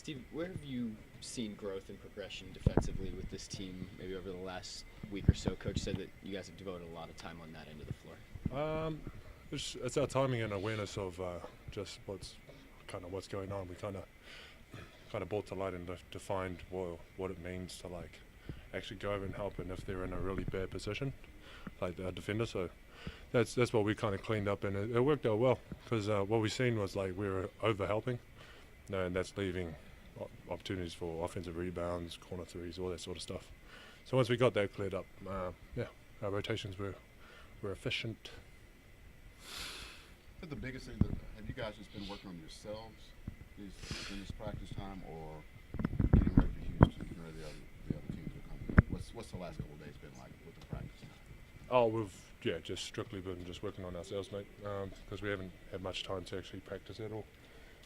Steve, where have you seen growth and progression defensively with this team maybe over the last week or so? Coach said that you guys have devoted a lot of time on that end of the floor. It's our timing and awareness of just what's going on. We kind of brought to light and defined what it means to like actually go over and help, and if they're in a really bad position, like a defender. So that's what we kind of cleaned up, and it worked out well because what we seen was like we were over helping, and that's leaving opportunities for offensive rebounds, corner threes, all that sort of stuff. So once we got that cleared up, our rotations were efficient. But the biggest thing that have you guys just been working on yourselves in this practice time, or getting ready for Houston, getting ready for the other teams that are coming in? What's the last couple of days been like with the practice time? Oh, we've just strictly been just working on ourselves, mate, because we haven't had much time to actually practice at all.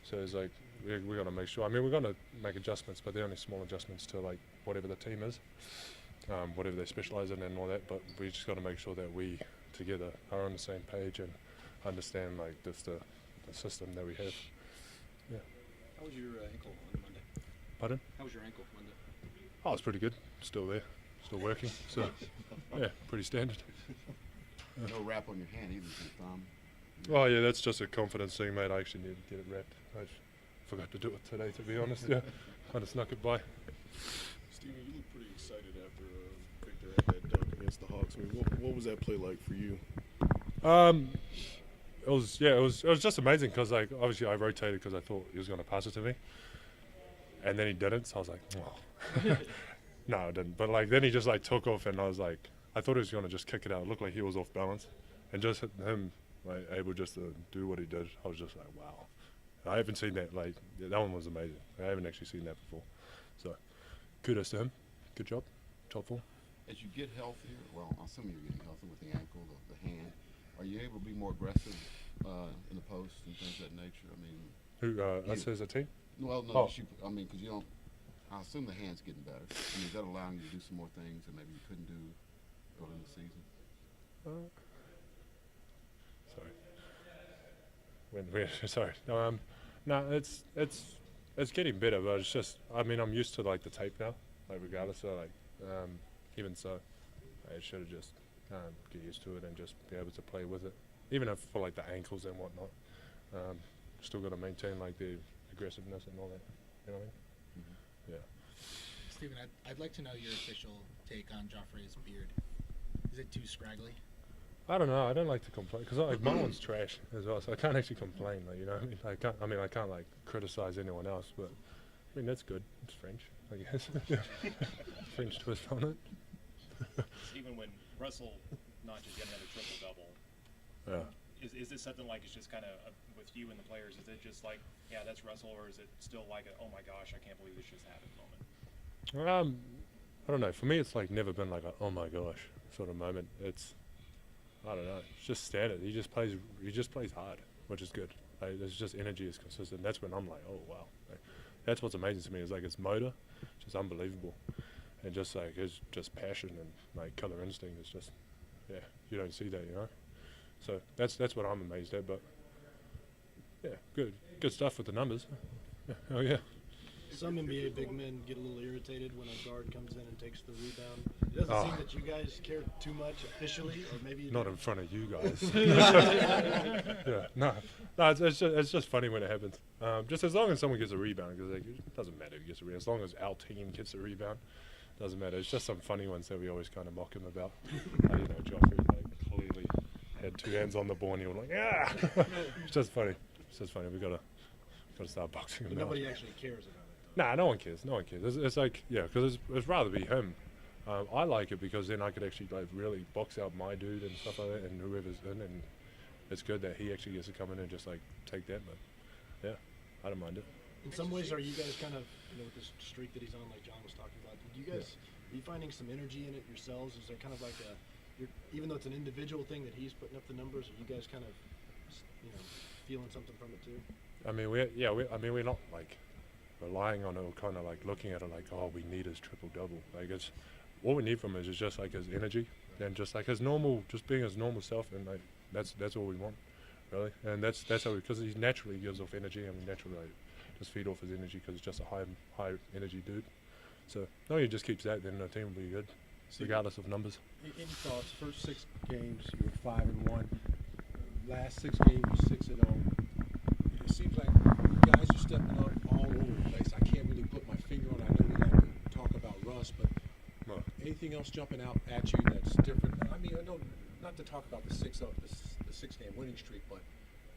So it's like we're going to make sure. I mean, we're going to make adjustments, but they're only small adjustments to like whatever the team is, whatever they specialise in and all that. But we just got to make sure that we together are on the same page and understand like just the system that we have. Yeah. How was your ankle on Monday? Pardon? How was your ankle Monday? Oh, it's pretty good. Still there. Still working. So, yeah, pretty standard. No wrap on your hand either, your thumb. Oh, yeah, that's just a confidence thing, mate. I actually need to get it wrapped. I forgot to do it today, to be honest. Yeah, kind of snuck it by. Steven, you look pretty excited after Victor had that dunk against the Hawks. I mean, what was that play like for you? It was just amazing because like obviously I rotated because I thought he was going to pass it to me, and then he didn't. So I was like, oh. No, I didn't. But like then he just like took off, and I was like, I thought he was going to just kick it out. It looked like he was off balance, and just him like able just to do what he did. I was just like, wow. I haven't seen that. Like that one was amazing. I haven't actually seen that before. So kudos to him. Good job. Top four. As you get healthier, well, I'm assuming you're getting healthy with the ankle, the hand. Are you able to be more aggressive in the post and things of that nature? I mean, Who us as a team? well, no, I mean, because you don't. I assume the hand's getting better. I mean, is that allowing you to do some more things that maybe you couldn't do early in the season? Sorry. Sorry. No, it's getting better, but it's just. I mean, I'm used to like the tape now, like regardless. So like, even so, I should have just get used to it and just be able to play with it, even if for like the ankles and whatnot. Still got to maintain like the aggressiveness and all that. You know what I mean? Mm-hmm. Yeah. Stephen, I'd like to know your official take on Joffrey's beard. Is it too scraggly? I don't know. I don't like to complain because like my one's trash as well, so I can't actually complain. Like, you know what I mean? I can't like criticize anyone else, but I mean that's good. It's French, I guess. French twist on it. Even when Russell notches yet another triple double, is this something like it's just kind of with you and the players? Is it just like, yeah, that's Russell, or is it still like a, oh my gosh, I can't believe this just happened moment? I don't know. For me, it's like never been like a oh my gosh sort of moment. It's I don't know. It's just standard. He just plays hard, which is good. Like, there's just energy is consistent. That's when I'm like, oh wow. Like, that's what's amazing to me is like his motor, just unbelievable, and just like his just passion and like killer instinct is just, yeah, you don't see that, you know. So that's what I'm amazed at. But yeah, good stuff with the numbers. Yeah. Oh yeah. Some NBA big men get a little irritated when a guard comes in and takes the rebound. It doesn't seem that you guys care too much officially, or maybe you not in front of you guys. Yeah, no, it's just funny when it happens. Just as long as someone gets a rebound, because like, it doesn't matter who gets a rebound. As long as our team gets a rebound, doesn't matter. It's just some funny ones that we always kind of mock him about. You know, Joffrey like clearly had two hands on the ball and he was like, yeah. It's just funny. We gotta start boxing him. Nobody actually cares about it. Nah, no one cares. It's like, yeah, because it's rather be him. I like it because then I could actually like really box out my dude and stuff like that, and whoever's in, and it's good that he actually gets to come in and just like take that. But yeah, I don't mind it. In some ways, are you guys kind of, with this streak that he's on, like John was talking about? Do you guys are you finding some energy in it yourselves? Is there kind of like even though it's an individual thing that he's putting up the numbers, are you guys kind of, feeling something from it too? I mean, we're not like relying on it or kind of like looking at it like, oh, we need his triple double. Like it's what we need from him is just like his energy and just like his normal, just being his normal self, and like that's all we want, really. And that's how because he naturally gives off energy and we naturally like just feed off his energy because he's just a high energy dude. So no, he just keeps that, then the team will be good, regardless of numbers. Any thoughts? First 6 games, you were 5-1. Last 6 games, you're 6-0. It seems like you guys are stepping up all over the place. I can't really put my finger on it. I know we like to talk about Russ, but anything else jumping out at you that's different? I mean, I know not to talk about the 6-game winning streak, but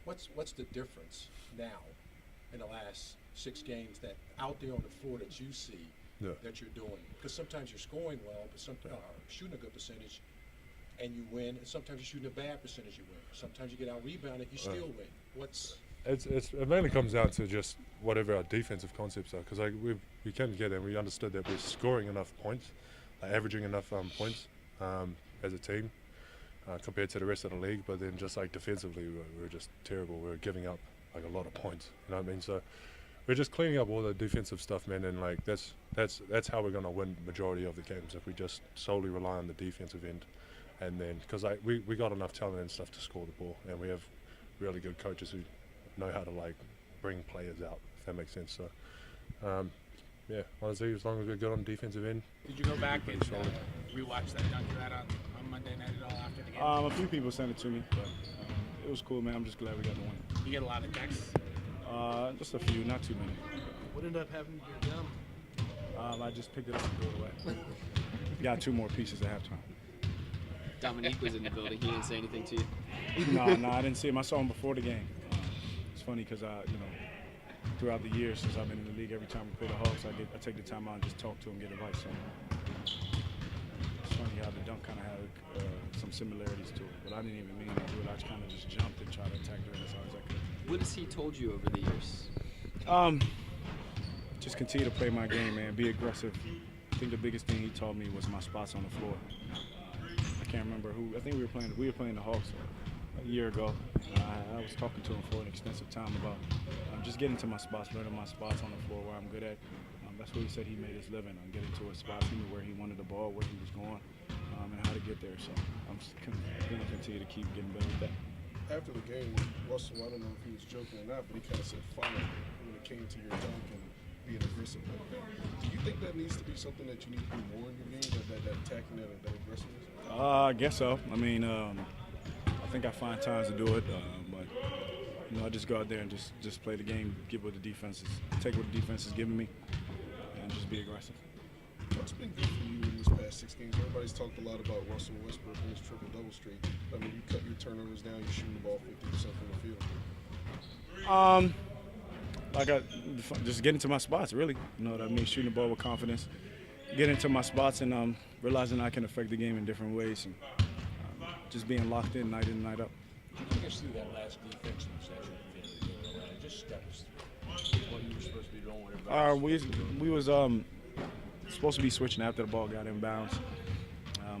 what's the difference now in the last 6 games that out there on the floor that you see that you're doing? Because sometimes you're scoring well, but sometimes shooting a good percentage and you win, and sometimes you're shooting a bad percentage, you win. Sometimes you get out rebounded, you still win. It mainly comes down to just whatever our defensive concepts are, because we came together and we understood that we're scoring enough points, averaging enough points as a team compared to the rest of the league, but then just like defensively we're just terrible. We're giving up like a lot of points, you know what I mean? So we're just cleaning up all the defensive stuff, man, and like that's how we're going to win majority of the games, if we just solely rely on the defensive end. And then because like we got enough talent and stuff to score the ball, and we have really good coaches who know how to like bring players out, if that makes sense. So yeah, honestly, as long as we're good on the defensive end. Did you go back and rewatch that dunk you had on Monday night at all after the game? A few people sent it to me, but it was cool, man. I'm just glad we got the win. You get a lot of texts? Just a few, not too many. What ended up happening to your gum? I just picked it up and threw it away. Got 2 more pieces at halftime. Dominique was in the building. He didn't say anything to you? No, I didn't see him. I saw him before the game. It's funny because throughout the years since I've been in the league, every time we play the Hawks, I take the time out and just talk to him, get advice. So it's funny how the dunk kind of had some similarities to it, but I didn't even mean to do it. I kind of just jumped and tried to attack the rim as hard as I could. What has he told you over the years? Just continue to play my game, man. Be aggressive. I think the biggest thing he taught me was my spots on the floor. I can't remember who. I think we were playing the Hawks a year ago. I was talking to him for an extensive time about just getting to my spots, learning my spots on the floor where I'm good at. That's what he said he made his living on, getting to his spots. He knew where he wanted the ball, where he was going, and how to get there. So I'm just going to continue to keep getting better with that. After the game, Russell, I don't know if he was joking or not, but he kind of said finally when it came to your dunk and being aggressive like that. Do you think that needs to be something that you need to do more in your game, that attacking, that aggressiveness? I guess so. I mean, I think I find times to do it, but I just go out there and just play the game, get what the defense is, take what the defense is giving me, and just be aggressive. What's been good for you in these past 6 games? Everybody's talked a lot about Russell Westbrook and his triple-double streak. I mean, you cut your turnovers down, you're shooting the ball 50% from the field. Just getting to my spots, really. You know what I mean? Shooting the ball with confidence, getting to my spots, and realizing I can affect the game in different ways, and just being locked in night out. Take us through that last defensive session. Just step us through what you were supposed to be doing with everybody. We was supposed to be switching after the ball got inbounds.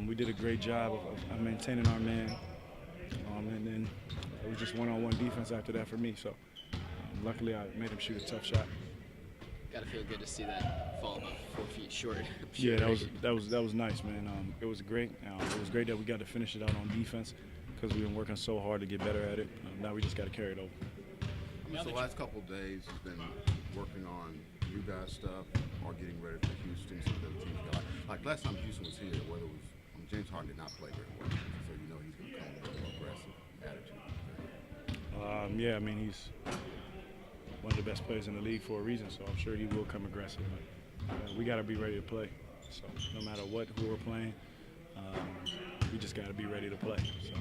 We did a great job of maintaining our man, and then it was just one-on-one defense after that for me. So luckily, I made him shoot a tough shot. Gotta feel good to see that fall about 4 feet short. Yeah, that was nice, man. It was great. It was great that we got to finish it out on defense because we've been working so hard to get better at it. Now we just got to carry it over. So the last couple of days has been working on you guys stuff or getting ready for Houston, some of the other teams. Like last time Houston was here, whether it was James Harden did not play very well, so you know he's going to come with a more aggressive attitude. Yeah, I mean he's one of the best players in the league for a reason, so I'm sure he will come aggressive. But we got to be ready to play. So no matter who we're playing, we just got to be ready to play. So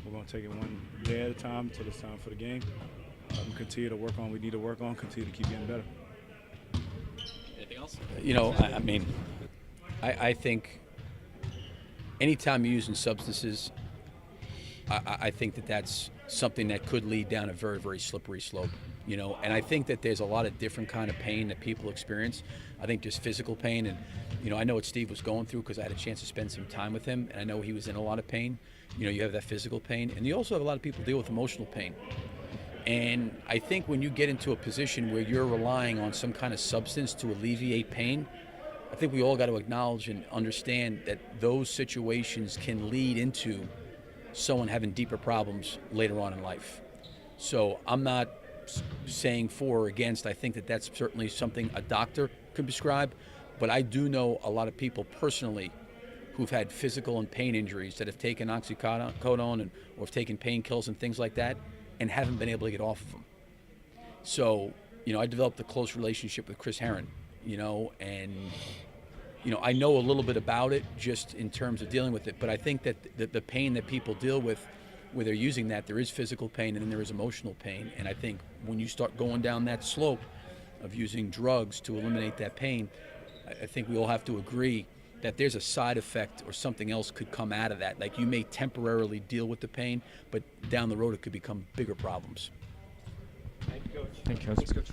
we're going to take it one day at a time until it's time for the game. Continue to work on what we need to work on, continue to keep getting better. Anything else? I think anytime you're using substances, I think that's something that could lead down a very, very slippery slope. And I think that there's a lot of different kind of pain that people experience. I think there's physical pain, and I know what Steve was going through because I had a chance to spend some time with him, and I know he was in a lot of pain. You have that physical pain, and you also have a lot of people deal with emotional pain. And I think when you get into a position where you're relying on some kind of substance to alleviate pain, I think we all got to acknowledge and understand that those situations can lead into someone having deeper problems later on in life. So I'm not saying for or against. I think that that's certainly something a doctor could prescribe, but I do know a lot of people personally who've had physical and pain injuries that have taken oxycodone and or have taken painkillers and things like that and haven't been able to get off of them. So, I developed a close relationship with Chris Herron, and I know a little bit about it just in terms of dealing with it, but I think that the pain that people deal with where they're using that, there is physical pain and then there is emotional pain. And I think when you start going down that slope of using drugs to eliminate that pain, I think we all have to agree that there's a side effect or something else could come out of that. Like you may temporarily deal with the pain, but down the road it could become bigger problems. Thank you, Coach. Thanks, Coach.